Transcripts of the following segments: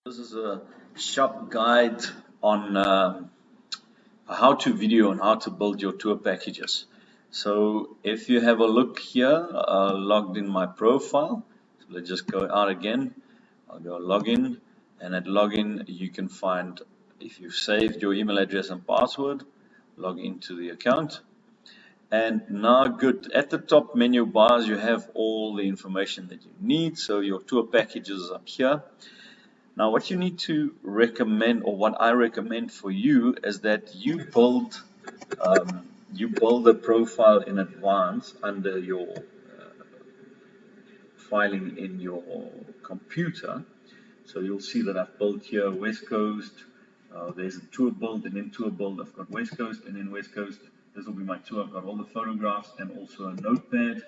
This is a SJUP guide on how to video and how to build your tour packages. So if you have a look here, logged in my profile, so let's just go out again. I'll go login, and at login you can find, if you've saved your email address and password, log into the account. And now good, at the top menu bars you have all the information that you need. So your tour packages up here. Now, what you need to recommend, or what I recommend for you, is that you build a profile in advance under your filing in your computer. So you'll see that I've built here West Coast. There's a tour build, and in tour build I've got West Coast, and in West Coast this will be my tour. I've got all the photographs and also a notepad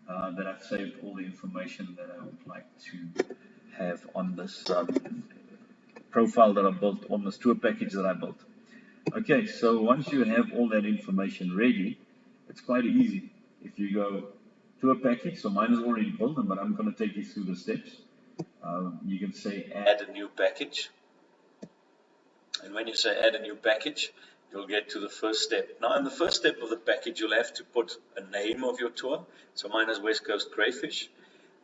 that I've saved all the information that I would like to have on this profile that I built, on this tour package that I built. Okay, so once you have all that information ready, it's quite easy. If you go tour package, so mine is already built, but I'm going to take you through the steps. You can say add a new package, and when you say add a new package, you'll get to the first step. Now, in the first step of the package, you'll have to put a name of your tour. So mine is West Coast Crayfish.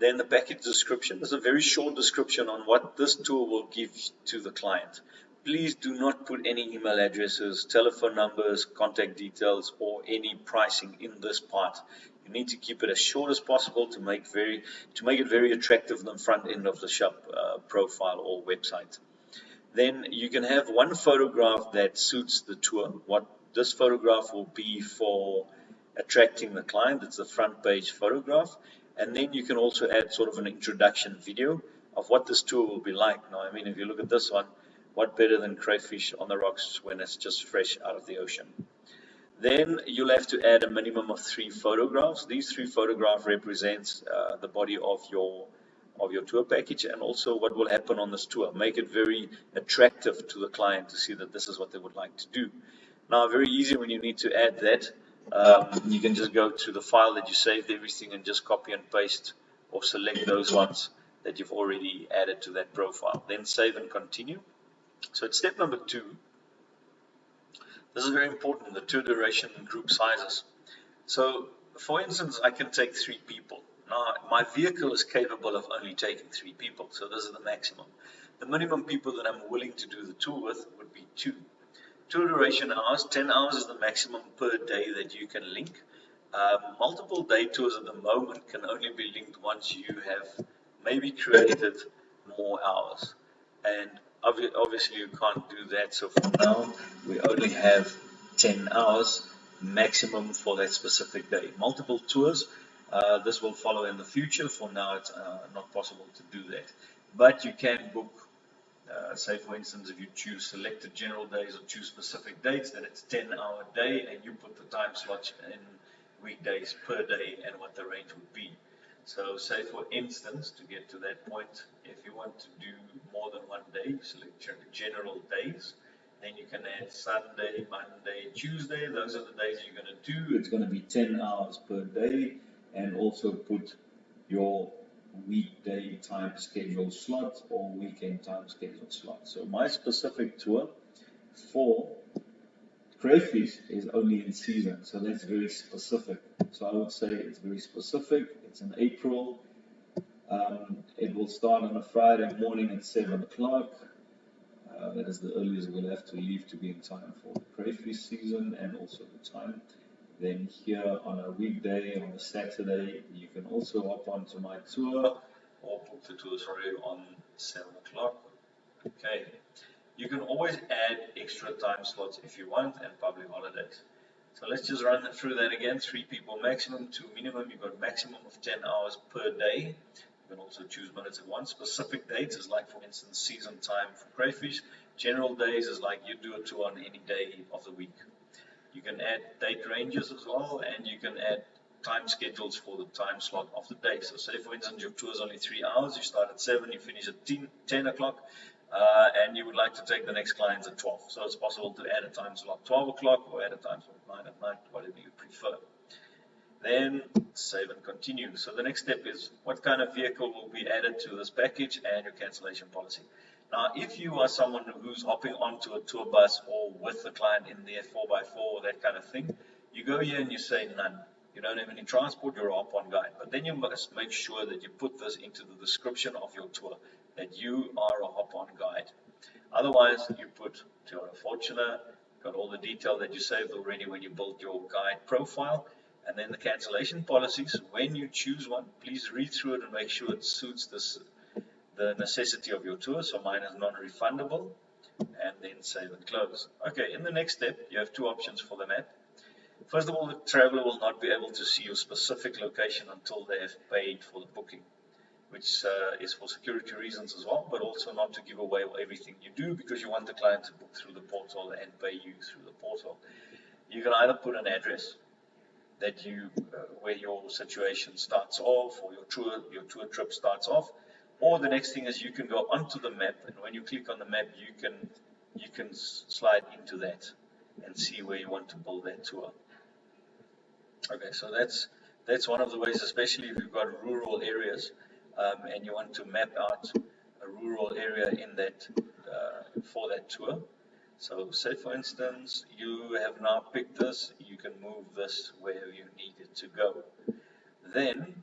Then the package description is a very short description on what this tour will give to the client. Please do not put any email addresses, telephone numbers, contact details, or any pricing in this part. You need to keep it as short as possible to make it very attractive on the front end of the SJUP profile or website. Then you can have one photograph that suits the tour. What this photograph will be for attracting the client, it's the front page photograph. And then you can also add sort of an introduction video of what this tour will be like. Now, I mean, if you look at this one, what better than crayfish on the rocks when it's just fresh out of the ocean? Then you'll have to add a minimum of 3 photographs. These 3 photographs represents the body of your tour package, and also what will happen on this tour. Make it very attractive to the client to see that this is what they would like to do. Now, very easy when you need to add that. You can just go to the file that you saved everything and just copy and paste or select those ones that you've already added to that profile. Then save and continue. So it's step number 2. This is very important, the tour duration and group sizes. So for instance, I can take 3 people. Now, my vehicle is capable of only taking 3 people, so this is the maximum. The minimum people that I'm willing to do the tour with would be 2. Tour duration hours, 10 hours is the maximum per day that you can link. Multiple day tours at the moment can only be linked once you have maybe created more hours. And obviously you can't do that, so for now we only have 10 hours maximum for that specific day. Multiple tours, this will follow in the future. For now it's not possible to do that, but you can book, say for instance, if you choose selected general days or choose specific dates, then it's 10-hour day, and you put the time slots in weekdays per day and what the range would be. So say for instance, to get to that point, if you want to do more than one day, select general days, then you can add Sunday, Monday, Tuesday. Those are the days you're going to do. It's going to be 10 hours per day, and also put your weekday time schedule slot or weekend time schedule slot. So my specific tour for crayfish is only in season, so that's very specific. So I would say it's very specific. It's in April. It will start on a Friday morning at 7 o'clock. That is the earliest we'll have to leave to be in time for the crayfish season, and also the time. Then here on a weekday, on a Saturday, you can also hop onto my tour, or book the tour, on 7 o'clock. Okay. You can always add extra time slots if you want, and public holidays. So let's just run through that again. 3 people maximum, 2 minimum. You've got maximum of 10 hours per day. You can also choose minutes at once. Specific dates is like, for instance, season time for crayfish. General days is like you do a tour on any day of the week. You can add date ranges as well, and you can add time schedules for the time slot of the day. So say for instance your tour is only 3 hours, you start at 7, you finish at 10 o'clock, and you would like to take the next clients at 12. So it's possible to add a time slot 12 o'clock or add a time slot 9 at night, whatever you prefer. Then save and continue. So the next step is what kind of vehicle will be added to this package and your cancellation policy. Now, if you are someone who's hopping onto a tour bus or with the client in their 4x4, that kind of thing, you go here and you say none. You don't have any transport, you're a hop-on guide. But then you must make sure that you put this into the description of your tour, that you are a hop-on guide. Otherwise, you put you're a fortuner, got all the detail that you saved already when you built your guide profile, and then the cancellation policies. When you choose one, please read through it and make sure it suits the necessity of your tour. So mine is non-refundable, and then save and close. Okay, in the next step, you have two options for the map. First of all, the traveler will not be able to see your specific location until they have paid for the booking, which is for security reasons as well, but also not to give away everything you do, because you want the client to book through the portal and pay you through the portal. You can either put an address that you where your situation starts off, or your tour trip starts off, or the next thing is you can go onto the map, and when you click on the map, you can slide into that and see where you want to build that tour. Okay, so that's one of the ways, especially if you've got rural areas and you want to map out a rural area in that for that tour. So say for instance, you have now picked this, you can move this where you need it to go. Then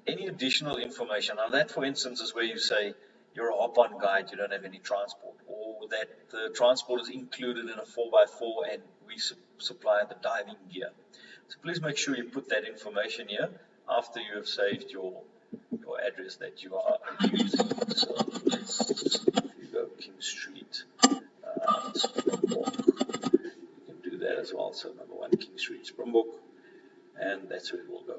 any additional information, now that for instance is where you say you're a hop-on guide, you don't have any transport, or that the transport is included in a 4x4 and we supply the diving gear. So please make sure you put that information here after you have saved your address that you are using. So if you go King Street, Springbok, you can do that as well. So number 1 King Street, Springbok, and that's where it will go.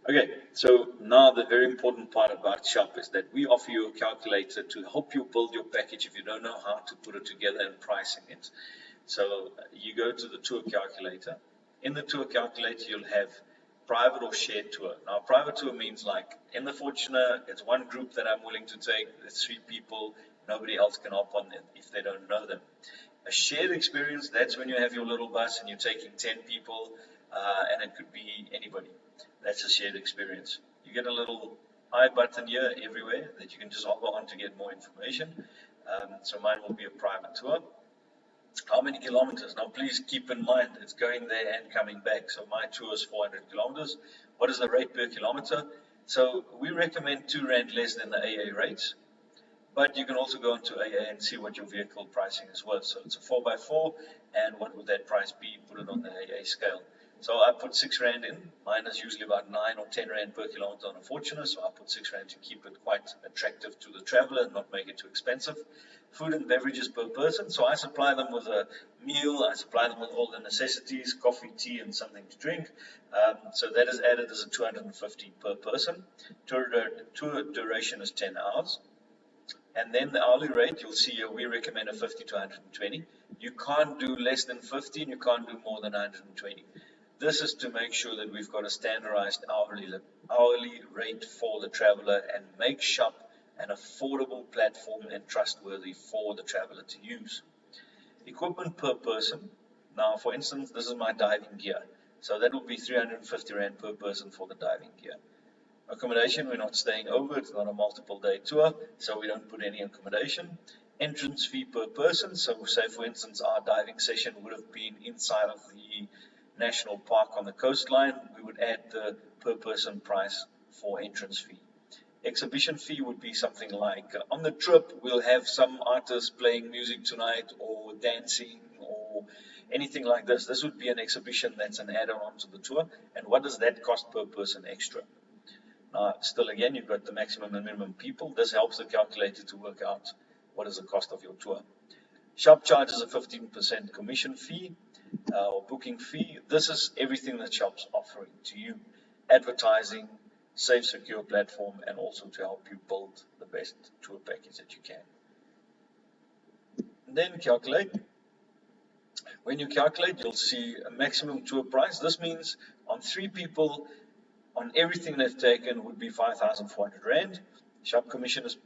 Okay, so now the very important part about SJUP is that we offer you a calculator to help you build your package if you don't know how to put it together and pricing it. So you go to the tour calculator. In the tour calculator, you'll have private or shared tour. Now, private tour means like in the Fortuner, it's one group that I'm willing to take. There's 3 people. Nobody else can hop on it if they don't know them. A shared experience, that's when you have your little bus and you're taking 10 people, and it could be anybody. That's a shared experience. You get a little I button here everywhere that you can just hop on to get more information. So mine will be a private tour. How many kilometers? Now please keep in mind it's going there and coming back. So my tour is 400 kilometers. What is the rate per kilometer? So we recommend R2 less than the AA rates. But you can also go into AA and see what your vehicle pricing is worth. So it's a 4x4, and what would that price be? Put it on the AA scale. So I put R6 in. Mine is usually about 9 or 10 Rand per kilometer on a Fortuner, so I put R6 to keep it quite attractive to the traveler and not make it too expensive. Food and beverages per person, so I supply them with a meal, I supply them with all the necessities, coffee, tea, and something to drink. So that is added as a 250 per person. Tour duration is 10 hours. And then the hourly rate, you'll see here, we recommend a 50 to 120. You can't do less than 50, and you can't do more than 120. This is to make sure that we've got a standardized hourly rate for the traveler and make SJUP an affordable platform and trustworthy for the traveler to use. Equipment per person. Now, for instance, this is my diving gear. So that will be 350 Rand per person for the diving gear. Accommodation, we're not staying over. It's not a multiple day tour, so we don't put any accommodation. Entrance fee per person. So say, for instance, our diving session would have been inside of the national park on the coastline. We would add the per person price for entrance fee. Exhibition fee would be something like on the trip we'll have some artists playing music tonight or dancing or anything like this. This would be an exhibition that's an add-on to the tour. And what does that cost per person extra? Now, still again, you've got the maximum and minimum people. This helps the calculator to work out what is the cost of your tour. SJUP charges a 15% commission fee or booking fee. This is everything that SJUP's offering to you. Advertising, safe, secure platform, and also to help you build the best tour package that you can. And then calculate. When you calculate, you'll see a maximum tour price. This means on 3 people, on everything they've taken would be 5,400 Rand. SJUP commission is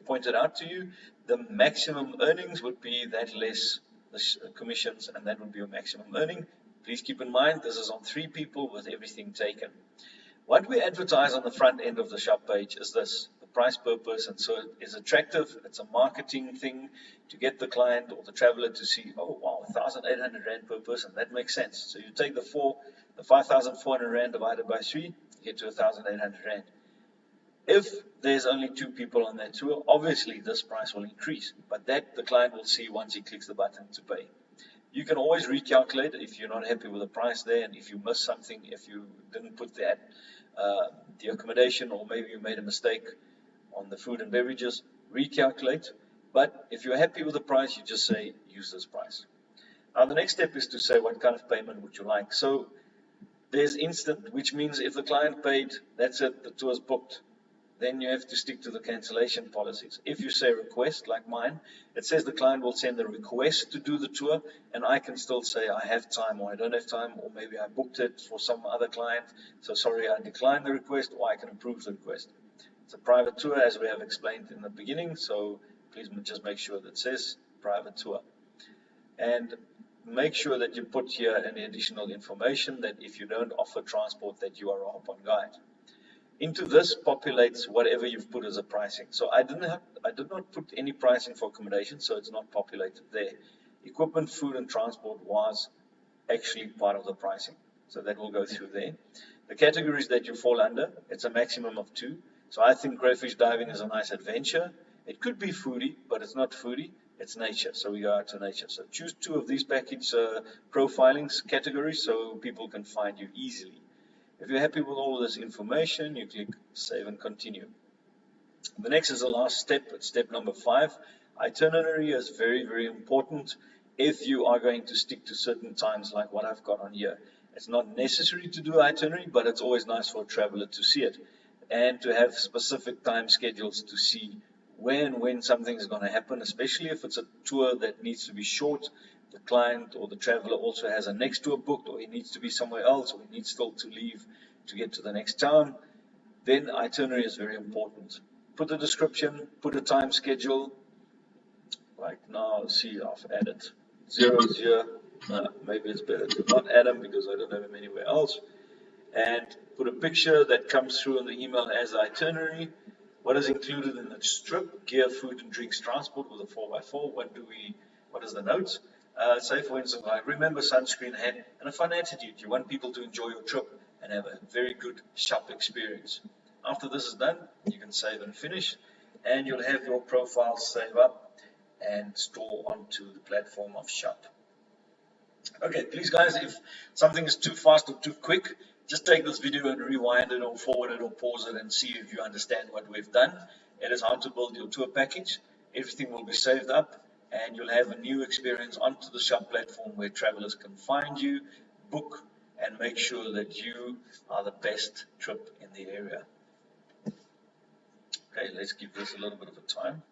pointed out to you. The maximum earnings would be that less the commissions, and that would be your maximum earning. Please keep in mind this is on 3 people with everything taken. What we advertise on the front end of the SJUP page is this. The price per person. So it is attractive. It's a marketing thing to get the client or the traveler to see, oh wow, 1,800 Rand per person. That makes sense. So you take the 5,400 Rand divided by 3, you get to 1,800 Rand. If there's only 2 people on that tour, obviously this price will increase, but that the client will see once he clicks the button to pay. You can always recalculate if you're not happy with the price there, and if you missed something, if you didn't put the accommodation, or maybe you made a mistake on the food and beverages, recalculate. But if you're happy with the price, you just say, use this price. Now the next step is to say, what kind of payment would you like? So there's instant, which means if the client paid, that's it, the tour's booked. Then you have to stick to the cancellation policies. If you say request, like mine, it says the client will send a request to do the tour, and I can still say I have time or I don't have time, or maybe I booked it for some other client, so sorry, I declined the request, or I can approve the request. It's a private tour, as we have explained in the beginning, so please just make sure that it says private tour. And make sure that you put here any additional information that if you don't offer transport, that you are a hop-on guide. Into this populates whatever you've put as a pricing. So I did not put any pricing for accommodation, so it's not populated there. Equipment, food, and transport was actually part of the pricing, so that will go through there. The categories that you fall under, it's a maximum of 2. So I think crayfish diving is a nice adventure. It could be foodie, but it's not foodie, it's nature, so we go out to nature. So choose 2 of these package profilings categories so people can find you easily. If you're happy with all of this information, you click Save and Continue. The next is the last step. It's step number 5. Itinerary is very, very important if you are going to stick to certain times like what I've got on here. It's not necessary to do itinerary, but it's always nice for a traveler to see it and to have specific time schedules to see when something is going to happen, especially if it's a tour that needs to be short. The client or the traveler also has a next tour booked, or he needs to be somewhere else, or he needs still to leave to get to the next town, then itinerary is very important. Put a description, put a time schedule, like now, see, I've added zeros here. Maybe it's better to not add them because I don't have them anywhere else. And put a picture that comes through in the email as the itinerary. What is included in the trip? Gear, food and drinks, transport with a 4x4. What is the notes? Say for instance, like, remember sunscreen, hand, and a fun attitude. You want people to enjoy your trip and have a very good SJUP experience. After this is done, you can save and finish, and you'll have your profile save up and store onto the platform of SJUP. Okay, please guys, if something is too fast or too quick, just take this video and rewind it or forward it or pause it and see if you understand what we've done. It is how to build your tour package. Everything will be saved up, and you'll have a new experience onto the SJUP platform where travelers can find you, book, and make sure that you are the best trip in the area. Okay, let's give this a little bit of a time.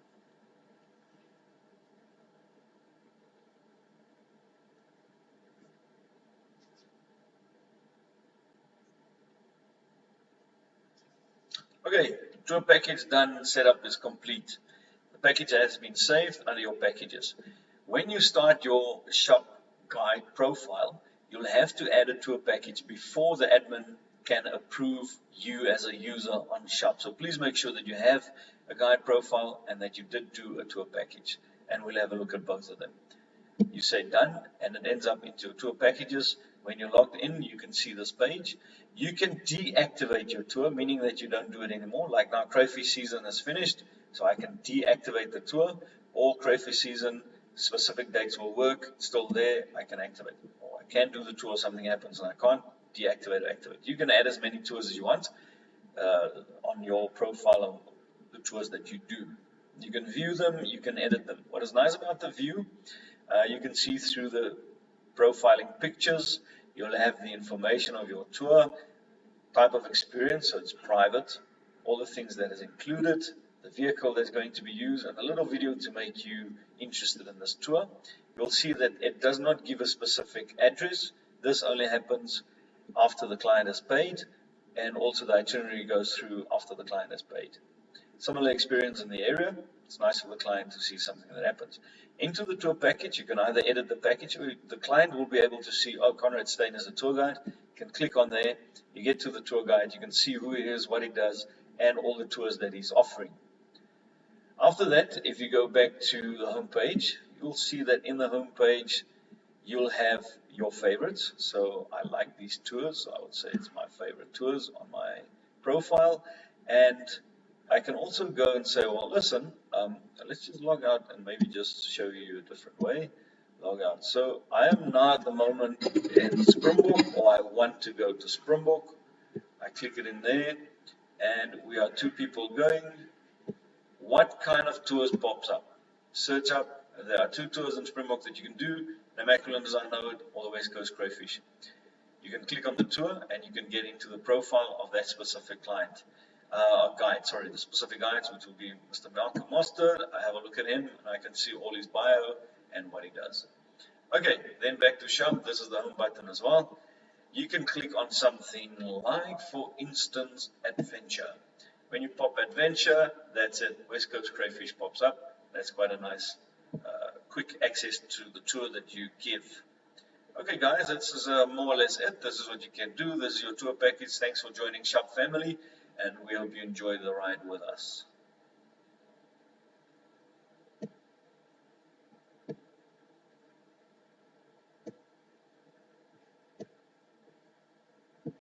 Okay, tour package done, setup is complete. The package has been saved under your packages. When you start your SJUP guide profile, you'll have to add a tour package before the admin can approve you as a user on SJUP. So please make sure that you have a guide profile and that you did do a tour package, and we'll have a look at both of them. You say done, and it ends up into tour packages. When you're logged in, you can see this page. You can deactivate your tour, meaning that you don't do it anymore. Like now, crayfish season is finished, so I can deactivate the tour. All crayfish season, specific dates will work, still there, I can activate. Or I can do the tour, something happens and I can't, deactivate or activate. You can add as many tours as you want on your profile of the tours that you do. You can view them, you can edit them. What is nice about the view, you can see through the profiling pictures, you'll have the information of your tour, type of experience, so it's private, all the things that is included, the vehicle that's going to be used, and a little video to make you interested in this tour. You'll see that it does not give a specific address. This only happens after the client has paid, and also the itinerary goes through after the client has paid. Similar experience in the area. It's nice for the client to see something that happens. Into the tour package, you can either edit the package, or the client will be able to see, oh, Conrad's staying as a tour guide. You can click on there, you get to the tour guide, you can see who he is, what he does, and all the tours that he's offering. After that, if you go back to the home page, you'll see that in the home page, you'll have your favorites. So I like these tours. I would say it's my favorite tours on my profile. And I can also go and say, well, listen, let's just log out and maybe just show you a different way. Log out. So I am now at the moment in Springbok, or I want to go to Springbok. I click it in there, and we are 2 people going. What kind of tours pops up? Search up, there are 2 tours in Springbok that you can do, the Immaculate Design Node or the West Coast Crayfish. You can click on the tour and you can get into the profile of that specific client, the specific guides, which will be Mr. Malcolm Mostert. I have a look at him and I can see all his bio and what he does. Okay, then back to SJUP. This is the home button as well. You can click on something like, for instance, adventure. When you pop adventure, that's it. West Coast Crayfish pops up. That's quite a nice, quick access to the tour that you give. Okay, guys, this is more or less it. This is what you can do. This is your tour package. Thanks for joining SJUP family, and we hope you enjoy the ride with us.